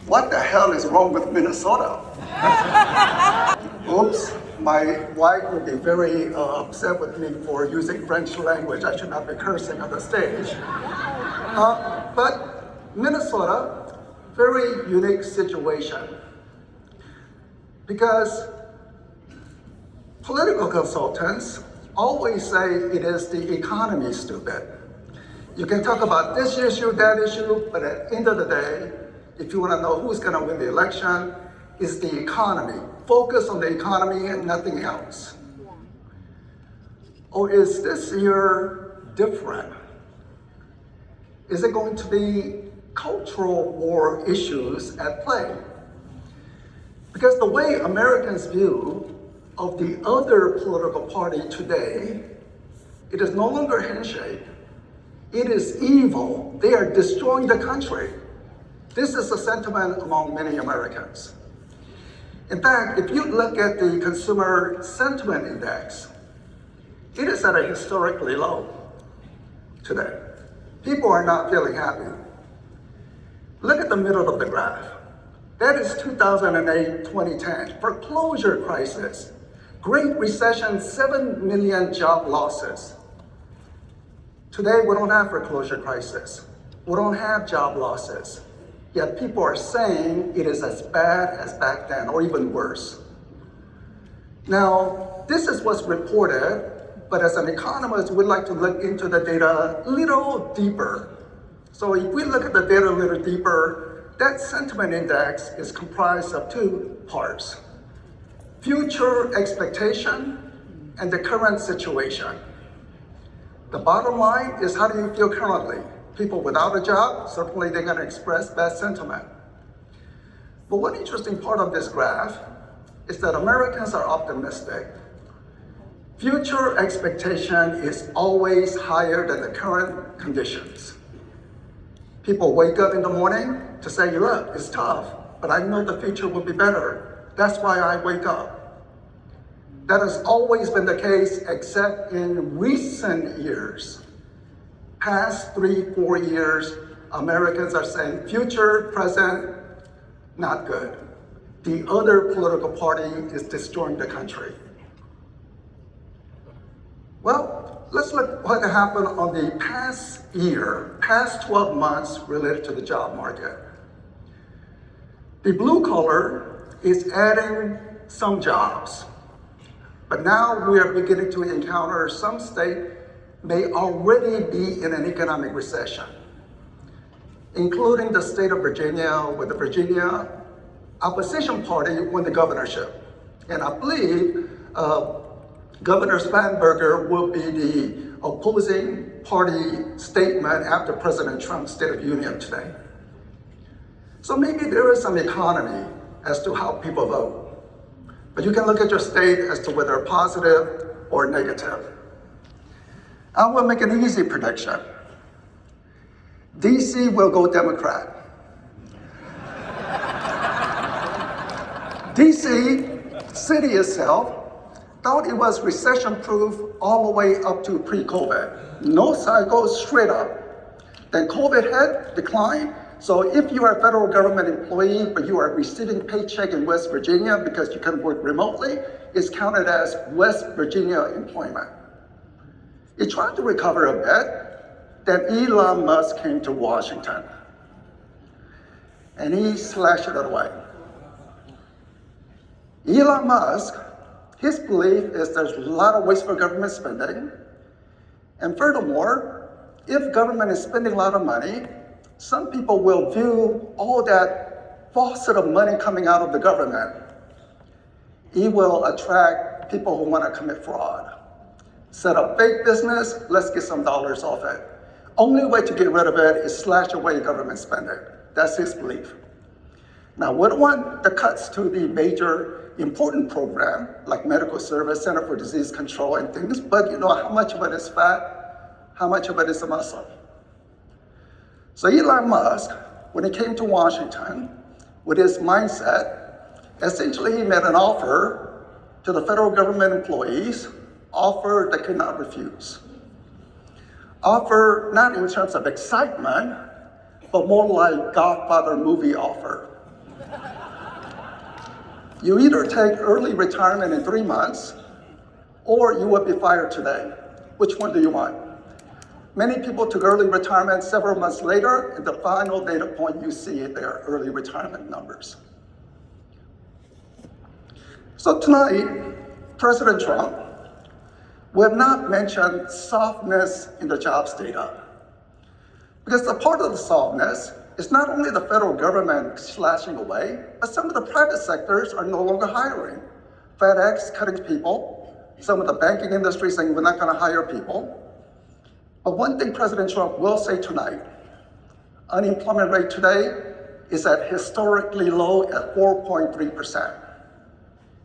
What the hell is wrong with Minnesota? Oops, my wife would be very upset with me for using French language. I should not be cursing on the stage. But Minnesota, very unique situation. Because political consultants always say it is the economy, stupid. You can talk about this issue, that issue, but at the end of the day, if you want to know who's going to win the election, it's the economy. Focus on the economy and nothing else. Or is this year different? Is it going to be cultural war issues at play? Because the way Americans view of the other political party today, it is no longer handshake. It is evil. They are destroying the country. This is a sentiment among many Americans. In fact, if you look at the Consumer Sentiment Index, it is at a historically low today. People are not feeling happy. Look at the middle of the graph. That is 2008-2010, foreclosure crisis, Great Recession, 7 million job losses. Today, we don't have foreclosure crisis. We don't have job losses. Yet people are saying it is as bad as back then, or even worse. Now, this is what's reported, but as an economist, we'd like to look into the data a little deeper. So if we look at the data a little deeper, that sentiment index is comprised of two parts: future expectation and the current situation. The bottom line is, how do you feel currently? People without a job, certainly they're going to express bad sentiment. But one interesting part of this graph is that Americans are optimistic. Future expectation is always higher than the current conditions. People wake up in the morning to say, look, it's tough, but I know the future will be better. That's why I wake up. That has always been the case, except in recent years. Past 3-4 years, Americans are saying future, present, not good. The other political party is destroying the country. Well, let's look what happened on the past year, past 12 months related to the job market. The blue color is adding some jobs, but now we are beginning to encounter some state may already be in an economic recession, including the state of Virginia, with the Virginia opposition party won the governorship. And I believe Governor Spanberger will be the opposing party statement after President Trump's State of Union today. So maybe there is some economy as to how people vote, but you can look at your state as to whether positive or negative. I will make an easy prediction. DC will go Democrat. DC, city itself, thought it was recession-proof all the way up to pre-COVID. No cycle, straight up. Then COVID hit, decline. So if you are a federal government employee, but you are receiving paycheck in West Virginia because you can work remotely, it's counted as West Virginia employment. It tried to recover a bit, then Elon Musk came to Washington, and he slashed it away. Elon Musk, his belief is there's a lot of wasteful government spending, and furthermore, if government is spending a lot of money, some people will view all that faucet of money coming out of the government. It will attract people who want to commit fraud. Set up fake business, let's get some dollars off it. Only way to get rid of it is slash away government spending. That's his belief. Now, we don't want the cuts to the major important program, like medical service, Center for Disease Control and things, but you know, how much of it is fat, how much of it is a muscle? So Elon Musk, when he came to Washington, with his mindset, essentially he made an offer to the federal government employees, offer they could not refuse. Offer not in terms of excitement, but more like Godfather movie offer. You either take early retirement in 3 months, or you will be fired today. Which one do you want? Many people took early retirement several months later, and the final data point you see their early retirement numbers. So tonight, President Trump will not mention softness in the jobs data. Because a part of the softness is not only the federal government slashing away, but some of the private sectors are no longer hiring. FedEx cutting people, some of the banking industry saying we're not gonna hire people. But one thing President Trump will say tonight, unemployment rate today is at historically low at 4.3%.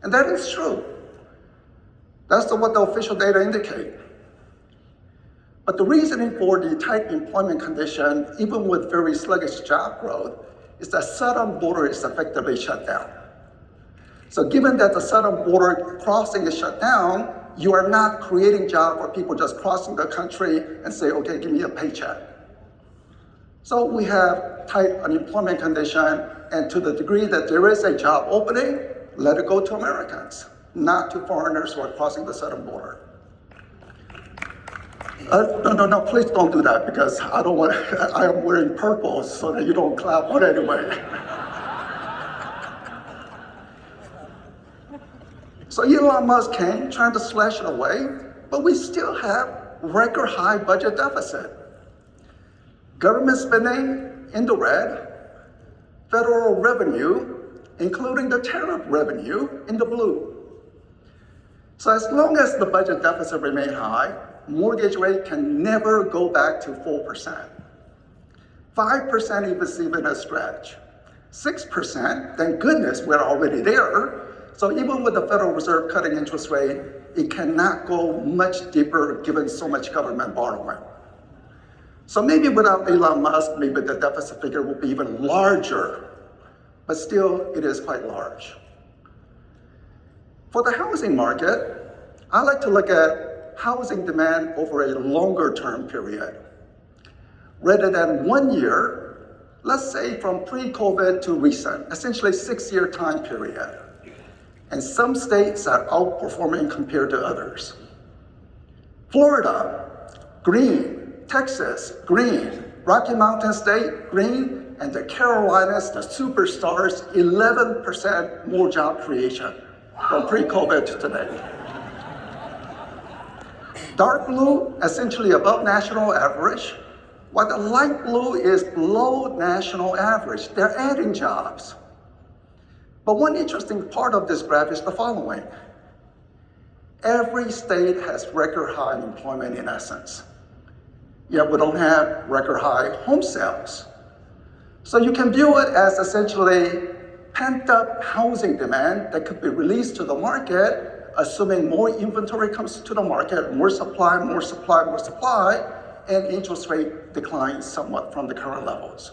And that is true. That's what the official data indicate. But the reasoning for the tight employment condition, even with very sluggish job growth, is that southern border is effectively shut down. So given that the southern border crossing is shut down, you are not creating jobs for people just crossing the country and say, okay, give me a paycheck. So we have tight unemployment condition, and to the degree that there is a job opening, let it go to Americans, not to foreigners who are crossing the southern border. No, please don't do that, because I don't want, I am wearing purple so that you don't clap, but anyway. So Elon Musk came trying to slash it away, but we still have record high budget deficit. Government spending in the red, federal revenue, including the tariff revenue, in the blue. So as long as the budget deficit remains high, mortgage rate can never go back to 4%. 5% is even a stretch. 6%, thank goodness we're already there. So even with the Federal Reserve cutting interest rate, it cannot go much deeper given so much government borrowing. So maybe without Elon Musk, maybe the deficit figure will be even larger, but still it is quite large. For the housing market, I like to look at housing demand over a longer term period. Rather than 1 year, let's say from pre-COVID to recent, essentially 6-year time period. And some states are outperforming compared to others. Florida, green. Texas, green. Rocky Mountain State, green. And the Carolinas, the superstars, 11% more job creation from pre-COVID to today. Dark blue, essentially above national average, while the light blue is below national average. They're adding jobs. But one interesting part of this graph is the following. Every state has record high employment in essence, yet we don't have record high home sales. So you can view it as essentially pent up housing demand that could be released to the market, assuming more inventory comes to the market, more supply, and interest rate declines somewhat from the current levels.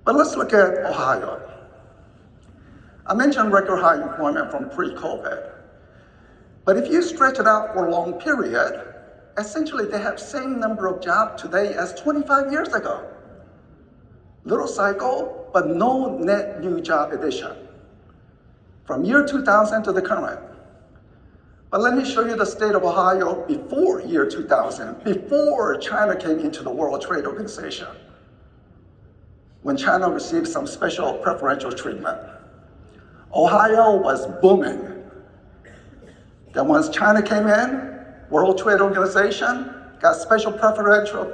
But let's look at Ohio. I mentioned record high employment from pre-COVID. But if you stretch it out for a long period, essentially they have same number of jobs today as 25 years ago. Little cycle, but no net new job addition from year 2000 to the current. But let me show you the state of Ohio before year 2000, before China came into the World Trade Organization, when China received some special preferential treatment. Ohio was booming. Then once China came in, World Trade Organization got special preferential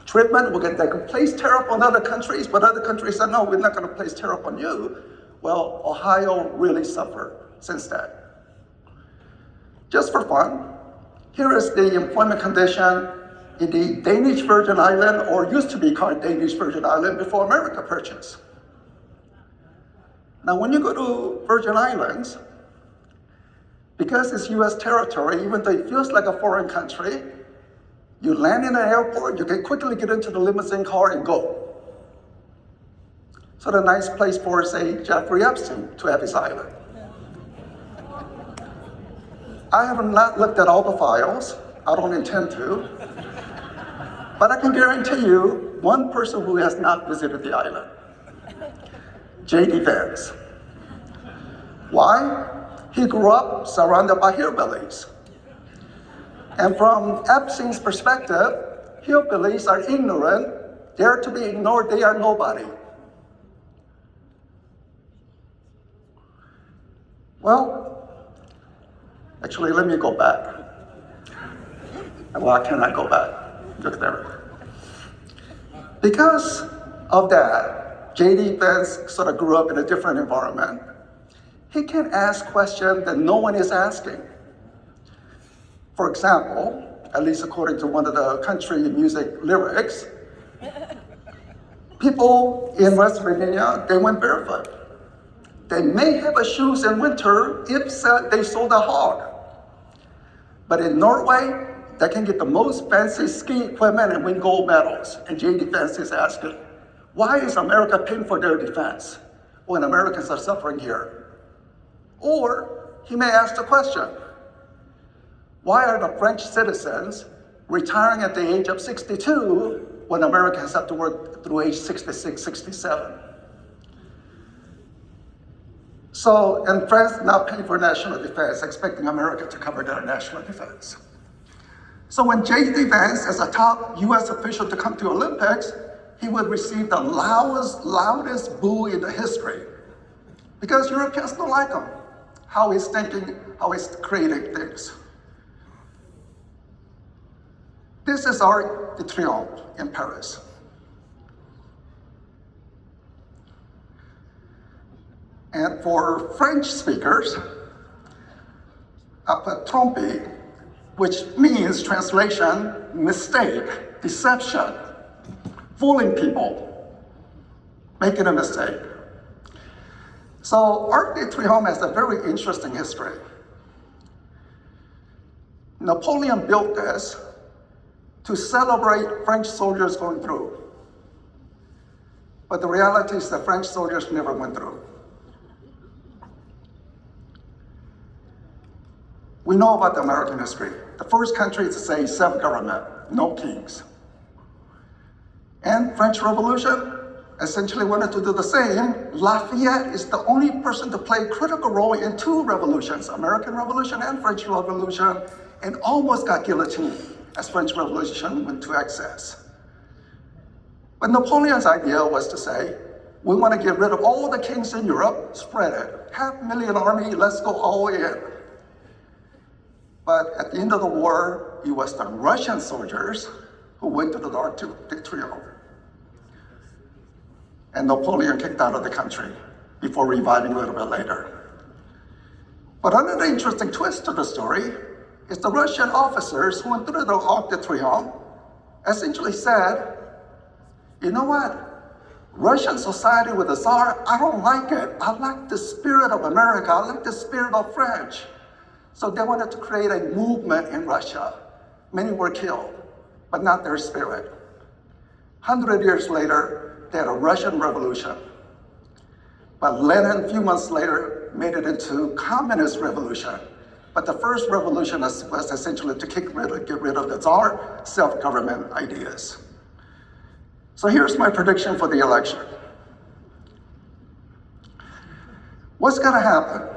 treatment. They could place tariff on other countries, but other countries said, no, we're not gonna place tariff on you. Well, Ohio really suffered since that. Just for fun, here is the employment condition in the Danish Virgin Island, or used to be called Danish Virgin Island before America purchased. Now, when you go to Virgin Islands, because it's US territory, even though it feels like a foreign country, you land in an airport, you can quickly get into the limousine car and go. So a nice place for, say, Jeffrey Epstein to have his island. I have not looked at all the files. I don't intend to. But I can guarantee you one person who has not visited the island. J.D. Vance. Why? He grew up surrounded by hillbillies. And from Epstein's perspective, hillbillies are ignorant, they're to be ignored, they are nobody. Well, actually, let me go back. Why can't I go back? Just there. Because of that, J.D. Vance sort of grew up in a different environment. He can ask questions that no one is asking. For example, at least according to one of the country music lyrics, people in West Virginia, they went barefoot. They may have a shoes in winter if they sold a hog. But in Norway, they can get the most fancy ski equipment and win gold medals. And J.D. Vance is asking, why is America paying for their defense when Americans are suffering here? Or he may ask the question, why are the French citizens retiring at the age of 62 when Americans have to work through age 66, 67? So, and France now paying for national defense, expecting America to cover their national defense. So when J.D. Vance, as a top US official to come to Olympics, he would receive the loudest boo in the history. Because Europeans don't like him, how he's thinking, how he's creating things. This is Arc de Triomphe in Paris. And for French speakers, I put trompe, which means translation, mistake, deception, fooling people, making a mistake. So Arc de Triomphe has a very interesting history. Napoleon built this to celebrate French soldiers going through. But the reality is the French soldiers never went through. We know about the American history. The first country to say self-government, no kings. And French Revolution essentially wanted to do the same. Lafayette is the only person to play a critical role in two revolutions, American Revolution and French Revolution, and almost got guillotined as French Revolution went to excess. But Napoleon's idea was to say, we want to get rid of all the kings in Europe, spread it. 500,000 army, let's go all in. But at the end of the war, it was the Russian soldiers who went to the Arc de Triomphe. And Napoleon kicked out of the country before reviving a little bit later. But another interesting twist to the story is the Russian officers who went through the Arc de Triomphe essentially said, you know what? Russian society with the Tsar, I don't like it. I like the spirit of America. I like the spirit of French. So they wanted to create a movement in Russia. Many were killed, but not their spirit. 100 years later, they had a Russian Revolution. But Lenin, a few months later, made it into communist revolution. But the first revolution was essentially to get rid of the Tsar self-government ideas. So here's my prediction for the election. What's gonna happen?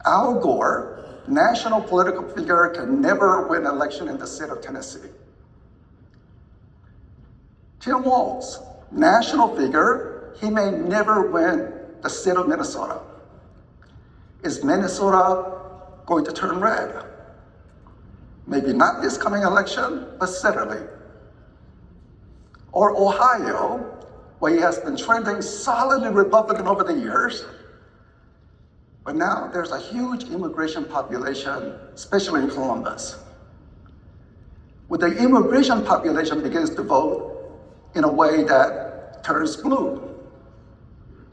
Al Gore, national political figure, can never win an election in the state of Tennessee. Tim Walz, national figure, he may never win the state of Minnesota. Is Minnesota going to turn red? Maybe not this coming election, but steadily. Or Ohio, where he has been trending solidly Republican over the years, but now there's a huge immigration population, especially in Columbus. When the immigration population begins to vote in a way that turns blue.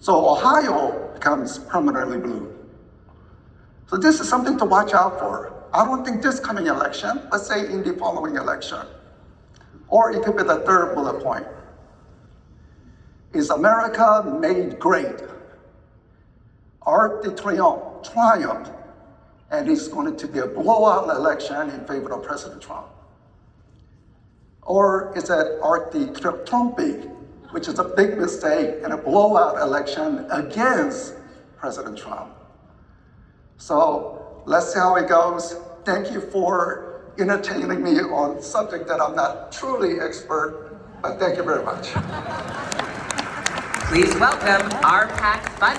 So Ohio becomes permanently blue. So this is something to watch out for. I don't think this coming election, let's say in the following election. Or it could be the third bullet point. Is America made great? Arc de Triomphe, and it's going to be a blowout election in favor of President Trump. Or is it Arc de Trompe, which is a big mistake and a blowout election against President Trump. So let's see how it goes. Thank you for entertaining me on a subject that I'm not truly expert, but thank you very much. Please welcome our PAC fund.